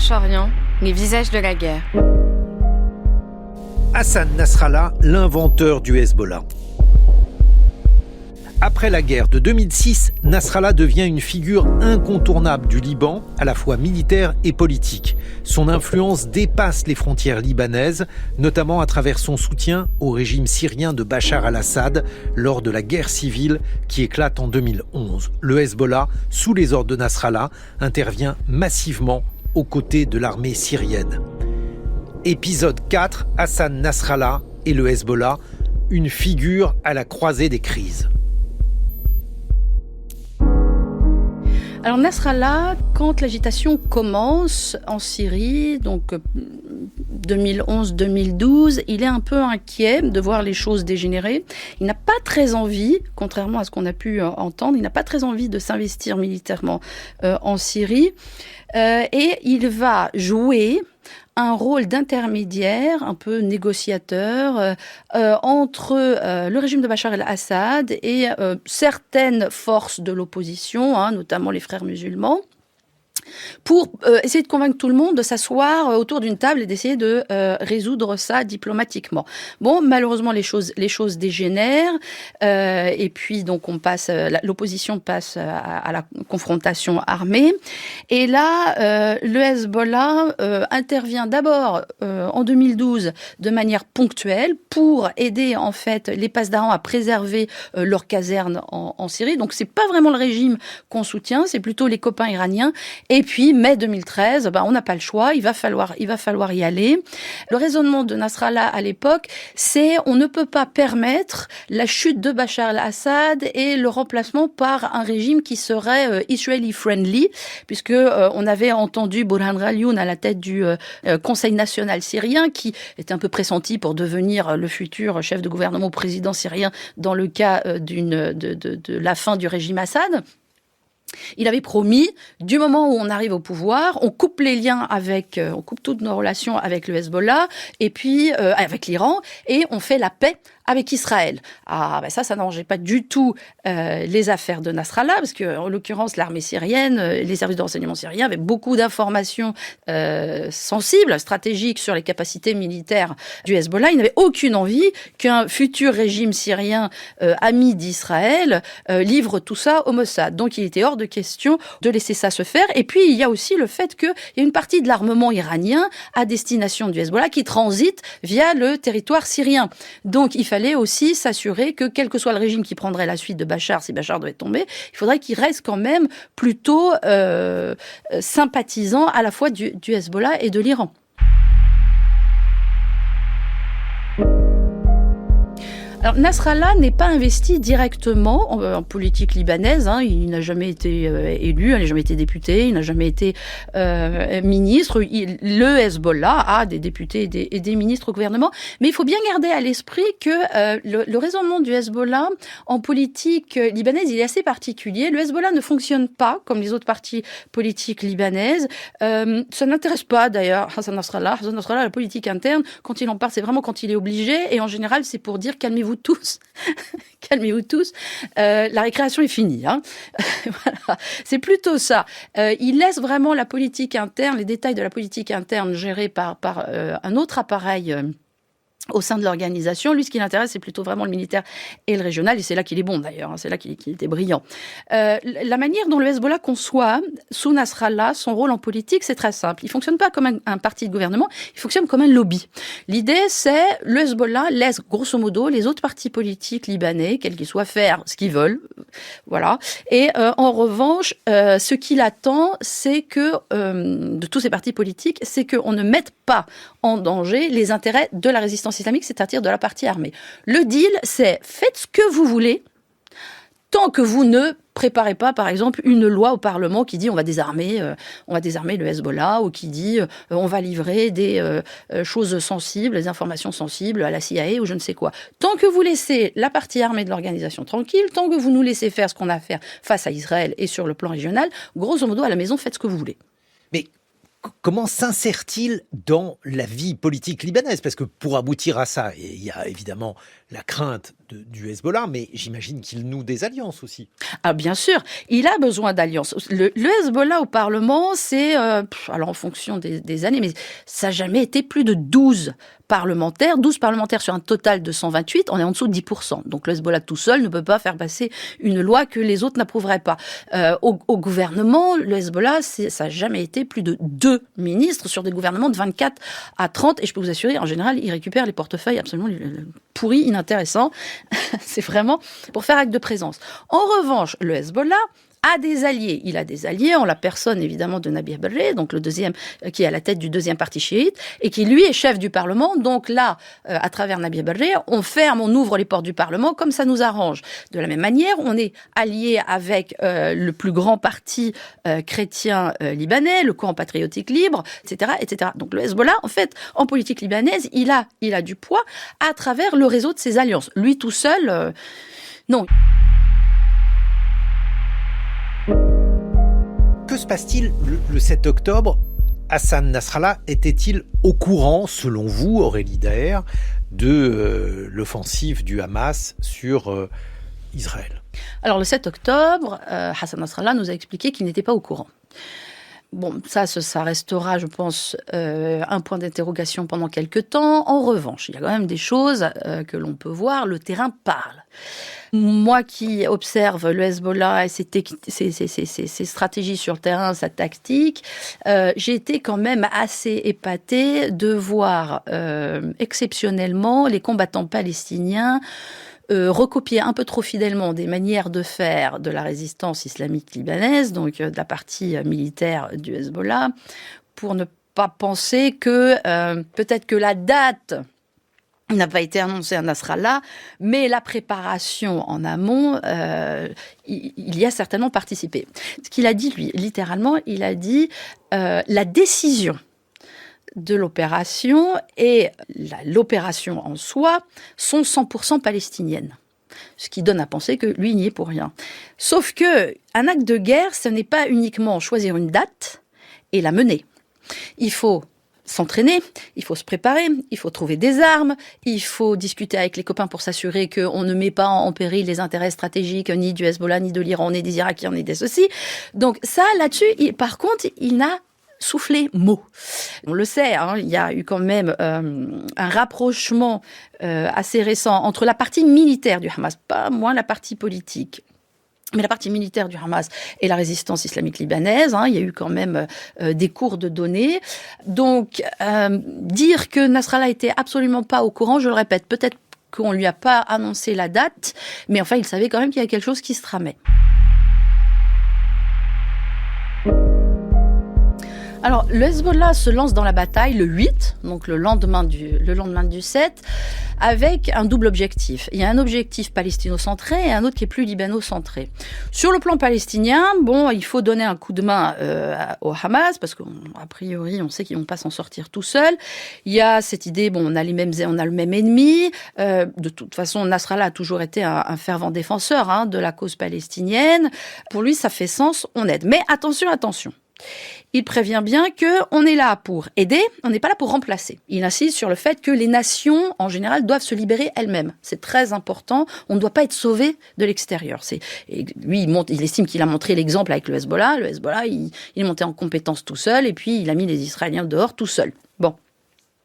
Proche-Orient, les visages de la guerre. Hassan Nasrallah, l'inventeur du Hezbollah. Après la guerre de 2006, Nasrallah devient une figure incontournable du Liban, à la fois militaire et politique. Son influence dépasse les frontières libanaises, notamment à travers son soutien au régime syrien de Bachar al-Assad lors de la guerre civile qui éclate en 2011. Le Hezbollah, sous les ordres de Nasrallah, intervient massivement aux côtés de l'armée syrienne. Épisode 4, Hassan Nasrallah et le Hezbollah, une figure à la croisée des crises. Alors Nasrallah, quand l'agitation commence en Syrie, donc 2011-2012, il est un peu inquiet de voir les choses dégénérer. Il n'a pas très envie, contrairement à ce qu'on a pu entendre, il n'a pas très envie de s'investir militairement en Syrie. Et il va jouer un rôle d'intermédiaire, un peu négociateur, entre le régime de Bachar el-Assad et certaines forces de l'opposition, notamment les frères musulmans, pour essayer de convaincre tout le monde de s'asseoir autour d'une table et d'essayer de résoudre ça diplomatiquement. Bon, malheureusement, les choses dégénèrent, et puis donc l'opposition passe à la confrontation armée. Et là, le Hezbollah intervient d'abord en 2012 de manière ponctuelle pour aider en fait les Pasdaran à préserver leurs casernes en Syrie. Donc c'est pas vraiment le régime qu'on soutient, c'est plutôt les copains iraniens. Et puis, mai 2013, on n'a pas le choix, il va falloir y aller. Le raisonnement de Nasrallah à l'époque, c'est on ne peut pas permettre la chute de Bachar el-Assad et le remplacement par un régime qui serait Israeli-friendly, puisque on avait entendu Burhan Ghalion à la tête du Conseil national syrien, qui était un peu pressenti pour devenir le futur chef de gouvernement président syrien dans le cas de la fin du régime Assad. Il avait promis, du moment où on arrive au pouvoir, on coupe les liens on coupe toutes nos relations avec le Hezbollah et puis avec l'Iran et on fait la paix avec Israël. Ça n'arrangeait pas du tout les affaires de Nasrallah, parce que en l'occurrence, l'armée syrienne, les services de renseignement syriens avaient beaucoup d'informations sensibles, stratégiques sur les capacités militaires du Hezbollah. Il n'avait aucune envie qu'un futur régime syrien ami d'Israël livre tout ça au Mossad. Donc il était hors de question de laisser ça se faire. Et puis il y a aussi le fait qu'il y a une partie de l'armement iranien à destination du Hezbollah qui transite via le territoire syrien. Donc il fallait aussi s'assurer que, quel que soit le régime qui prendrait la suite de Bachar, si Bachar devait tomber, il faudrait qu'il reste quand même plutôt sympathisant à la fois du Hezbollah et de l'Iran. Alors, Nasrallah n'est pas investi directement en politique libanaise. Il n'a jamais été élu, il n'a jamais été député, il n'a jamais été ministre. Le Hezbollah a des députés et des ministres au gouvernement. Mais il faut bien garder à l'esprit que le raisonnement du Hezbollah en politique libanaise, il est assez particulier. Le Hezbollah ne fonctionne pas comme les autres partis politiques libanaises. Ça n'intéresse pas d'ailleurs Hassan Nasrallah. Hassan Nasrallah, la politique interne, quand il en parle, c'est vraiment quand il est obligé. Et en général, c'est pour dire calmez-vous tous, calmez-vous tous, la récréation est finie. Voilà. C'est plutôt ça. Il laisse vraiment la politique interne, les détails de la politique interne gérés par un autre appareil au sein de l'organisation. Lui, ce qui l'intéresse, c'est plutôt vraiment le militaire et le régional, et c'est là qu'il est bon d'ailleurs, c'est là qu'il était brillant. La manière dont le Hezbollah conçoit, sous Nasrallah, son rôle en politique, c'est très simple. Il ne fonctionne pas comme un parti de gouvernement, il fonctionne comme un lobby. L'idée, c'est le Hezbollah laisse grosso modo les autres partis politiques libanais, quels qu'ils soient, faire ce qu'ils veulent. Voilà. Et en revanche, ce qu'il attend, c'est que, de tous ces partis politiques, c'est qu'on ne mette pas en danger les intérêts de la résistance islamique, c'est-à-dire de la partie armée. Le deal, c'est faites ce que vous voulez, tant que vous ne préparez pas, par exemple, une loi au Parlement qui dit on va désarmer le Hezbollah, ou qui dit on va livrer des choses sensibles, des informations sensibles à la CIA ou je ne sais quoi. Tant que vous laissez la partie armée de l'organisation tranquille, tant que vous nous laissez faire ce qu'on a à faire face à Israël et sur le plan régional, grosso modo, à la maison, faites ce que vous voulez. Mais comment s'insère-t-il dans la vie politique libanaise ? Parce que pour aboutir à ça, il y a évidemment la crainte du Hezbollah, mais j'imagine qu'il noue des alliances aussi. Ah, bien sûr, il a besoin d'alliances. Le Hezbollah au Parlement, c'est, alors en fonction des années, mais ça n'a jamais été plus de 12 parlementaires sur un total de 128, on est en dessous de 10%. Donc le Hezbollah tout seul ne peut pas faire passer une loi que les autres n'approuveraient pas. Au gouvernement, le Hezbollah, ça n'a jamais été plus de 2 ministres sur des gouvernements de 24 à 30, et je peux vous assurer, en général, ils récupèrent les portefeuilles absolument pourris, inintéressants. C'est vraiment pour faire acte de présence. En revanche, le Hezbollah a des alliés. Il a des alliés en la personne, évidemment, de Nabih Berri, donc le deuxième, qui est à la tête du deuxième parti chiite, et qui, lui, est chef du Parlement. Donc là, à travers Nabih Berri, on ouvre les portes du Parlement comme ça nous arrange. De la même manière, on est allié avec le plus grand parti chrétien libanais, le Coran patriotique libre, etc., etc. Donc le Hezbollah, en fait, en politique libanaise, il a du poids à travers le réseau de ses alliances. Lui tout seul, non. Que se passe-t-il le 7 octobre ? Hassan Nasrallah était-il au courant, selon vous, Aurélie Daher, de l'offensive du Hamas sur Israël ? Alors le 7 octobre, Hassan Nasrallah nous a expliqué qu'il n'était pas au courant. Bon, ça restera, je pense, un point d'interrogation pendant quelques temps. En revanche, il y a quand même des choses que l'on peut voir. Le terrain parle. Moi qui observe le Hezbollah et ses stratégies sur le terrain, sa tactique, j'ai été quand même assez épatée de voir exceptionnellement les combattants palestiniens recopier un peu trop fidèlement des manières de faire de la résistance islamique libanaise, donc de la partie militaire du Hezbollah, pour ne pas penser que peut-être que la date n'a pas été annoncée à Nasrallah, mais la préparation en amont, il y a certainement participé. Ce qu'il a dit, lui, littéralement, il a dit la décision de l'opération et l'opération en soi sont 100% palestiniennes. Ce qui donne à penser que lui n'y est pour rien. Sauf que un acte de guerre, ce n'est pas uniquement choisir une date et la mener. Il faut s'entraîner, il faut se préparer, il faut trouver des armes, il faut discuter avec les copains pour s'assurer qu'on ne met pas en péril les intérêts stratégiques ni du Hezbollah, ni de l'Iran, ni des Irakiens, ni des ceci. Donc ça, là-dessus, par contre, il n'a soufflé mot. On le sait, il y a eu quand même un rapprochement assez récent entre la partie militaire du Hamas, pas moins la partie politique, mais la partie militaire du Hamas et la résistance islamique libanaise. Il y a eu quand même des cours de données. Donc, dire que Nasrallah était absolument pas au courant, je le répète, peut-être qu'on lui a pas annoncé la date, mais enfin, il savait quand même qu'il y avait quelque chose qui se tramait. Alors, le Hezbollah se lance dans la bataille le 8, donc le lendemain du 7, avec un double objectif. Il y a un objectif palestino-centré et un autre qui est plus libano-centré. Sur le plan palestinien, il faut donner un coup de main au Hamas, parce qu'a priori, on sait qu'ils vont pas s'en sortir tout seuls. Il y a cette idée, on a le même ennemi. De toute façon, Nasrallah a toujours été un fervent défenseur de la cause palestinienne. Pour lui, ça fait sens, on aide. Mais attention. Il prévient bien qu'on est là pour aider, on n'est pas là pour remplacer. Il insiste sur le fait que les nations, en général, doivent se libérer elles-mêmes. C'est très important. On ne doit pas être sauvé de l'extérieur. Lui, il estime qu'il a montré l'exemple avec le Hezbollah. Le Hezbollah, il est monté en compétence tout seul et puis il a mis les Israéliens dehors tout seul. Bon.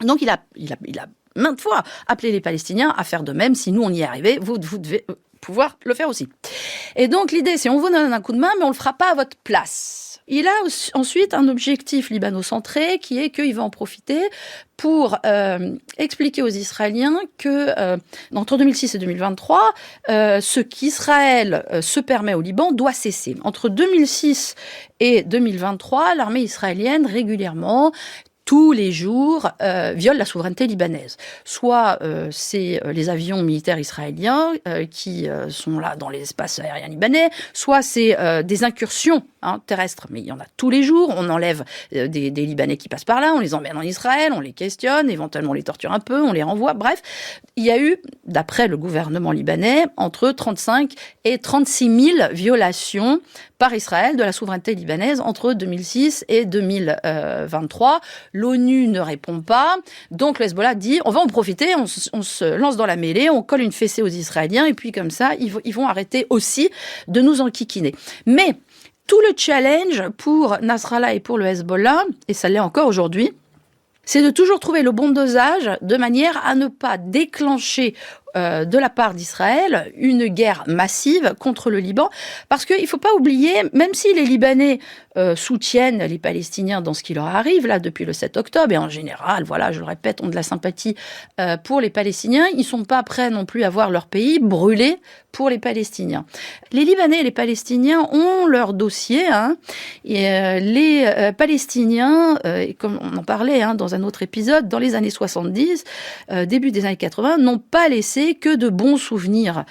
Donc, il a maintes fois appelé les Palestiniens à faire de même. Si nous, on y est arrivé, vous devez pouvoir le faire aussi. Et donc, l'idée, c'est on vous donne un coup de main, mais on ne le fera pas à votre place. Il a ensuite un objectif libano-centré qui est qu'il va en profiter pour expliquer aux Israéliens que entre 2006 et 2023, ce qu'Israël se permet au Liban doit cesser. Entre 2006 et 2023, l'armée israélienne régulièrement, tous les jours, violent la souveraineté libanaise. Soit c'est les avions militaires israéliens qui sont là dans les espaces aériens libanais, soit c'est des incursions terrestres. Mais il y en a tous les jours. On enlève des Libanais qui passent par là, on les emmène en Israël, on les questionne, éventuellement on les torture un peu, on les renvoie. Bref, il y a eu, d'après le gouvernement libanais, entre 35 et 36 000 violations par Israël de la souveraineté libanaise entre 2006 et 2023. L'ONU ne répond pas. Donc le Hezbollah dit, on va en profiter, on se lance dans la mêlée, on colle une fessée aux Israéliens et puis comme ça, ils vont arrêter aussi de nous enquiquiner. Mais tout le challenge pour Nasrallah et pour le Hezbollah, et ça l'est encore aujourd'hui, c'est de toujours trouver le bon dosage de manière à ne pas déclencher de la part d'Israël une guerre massive contre le Liban. Parce qu'il ne faut pas oublier, même si les Libanais soutiennent les Palestiniens dans ce qui leur arrive, là, depuis le 7 octobre, et en général, voilà, je le répète, ont de la sympathie pour les Palestiniens, ils ne sont pas prêts non plus à voir leur pays brûler pour les Palestiniens. Les Libanais et les Palestiniens ont leur dossier, et les Palestiniens, et comme on en parlait dans un autre épisode, dans les années 70, début des années 80, n'ont pas laissé que de bons souvenirs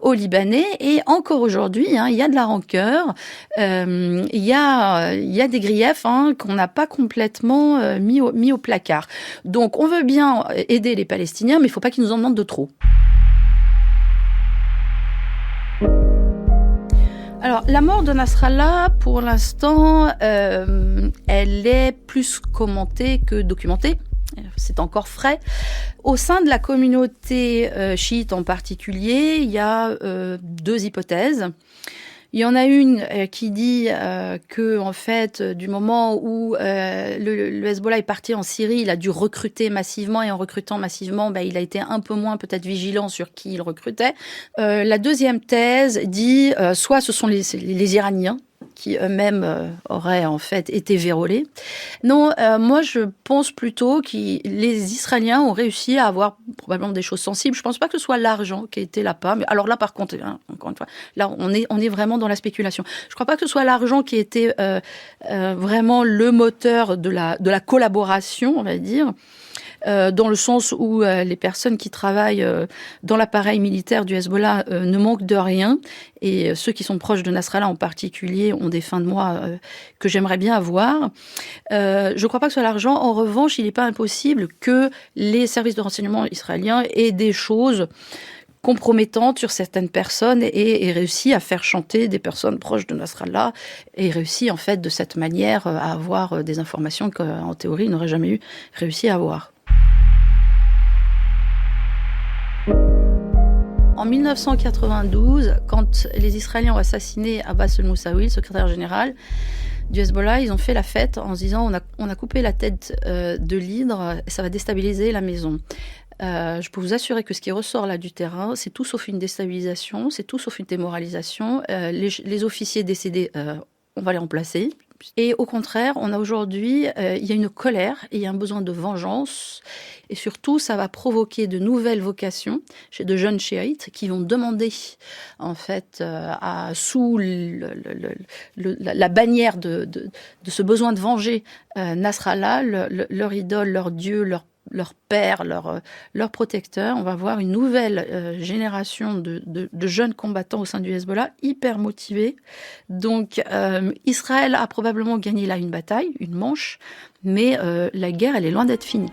aux Libanais, et encore aujourd'hui, il y a de la rancœur, il y a des griefs qu'on n'a pas complètement mis au placard. Donc on veut bien aider les Palestiniens, mais il ne faut pas qu'ils nous en demandent de trop. Alors, la mort de Nasrallah, pour l'instant, elle est plus commentée que documentée. C'est encore frais. Au sein de la communauté chiite en particulier, il y a deux hypothèses. Il y en a une qui dit que, en fait, du moment où le Hezbollah est parti en Syrie, il a dû recruter massivement, et en recrutant massivement, il a été un peu moins peut-être vigilant sur qui il recrutait. La deuxième thèse dit soit ce sont les Iraniens qui eux-mêmes auraient en fait été vérolés. Non, moi je pense plutôt que les Israéliens ont réussi à avoir probablement des choses sensibles. Je pense pas que ce soit l'argent qui a été là-bas. Mais alors là, par contre, encore une fois, là on est vraiment dans la spéculation. Je crois pas que ce soit l'argent qui était vraiment le moteur de la collaboration, on va dire. Dans le sens où les personnes qui travaillent dans l'appareil militaire du Hezbollah ne manquent de rien, et ceux qui sont proches de Nasrallah en particulier ont des fins de mois que j'aimerais bien avoir. Je ne crois pas que ce soit l'argent. En revanche, il n'est pas impossible que les services de renseignement israéliens aient des choses compromettantes sur certaines personnes et réussi à faire chanter des personnes proches de Nasrallah, et réussi en fait de cette manière à avoir des informations qu'en théorie il n'aurait jamais eu réussi à avoir. En 1992, quand les Israéliens ont assassiné Abbas al-Moussaoui, le secrétaire général du Hezbollah, ils ont fait la fête en se disant on a coupé la tête de l'hydre, ça va déstabiliser la maison. Je peux vous assurer que ce qui ressort là du terrain, c'est tout sauf une déstabilisation, c'est tout sauf une démoralisation. Les officiers décédés, on va les remplacer. Et au contraire, on a aujourd'hui, il y a une colère et il y a un besoin de vengeance. Et surtout, ça va provoquer de nouvelles vocations chez de jeunes chiites qui vont demander, en fait, sous la bannière de ce besoin de venger Nasrallah, leur idole, leur dieu, leur père, leur protecteur. On va voir une nouvelle génération de jeunes combattants au sein du Hezbollah, hyper motivés. Donc, Israël a probablement gagné là une bataille, une manche, mais la guerre, elle est loin d'être finie.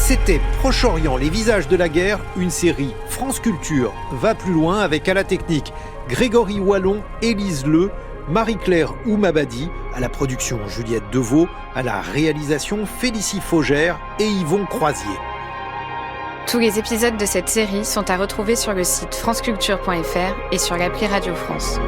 C'était Proche-Orient, les visages de la guerre, une série France Culture va plus loin avec à la technique Grégory Wallon, Élise Leu, Marie-Claire Oumabadi, à la production Juliette Deveau, à la réalisation Félicie Faugère et Yvon Croisier. Tous les épisodes de cette série sont à retrouver sur le site franceculture.fr et sur l'appli Radio France.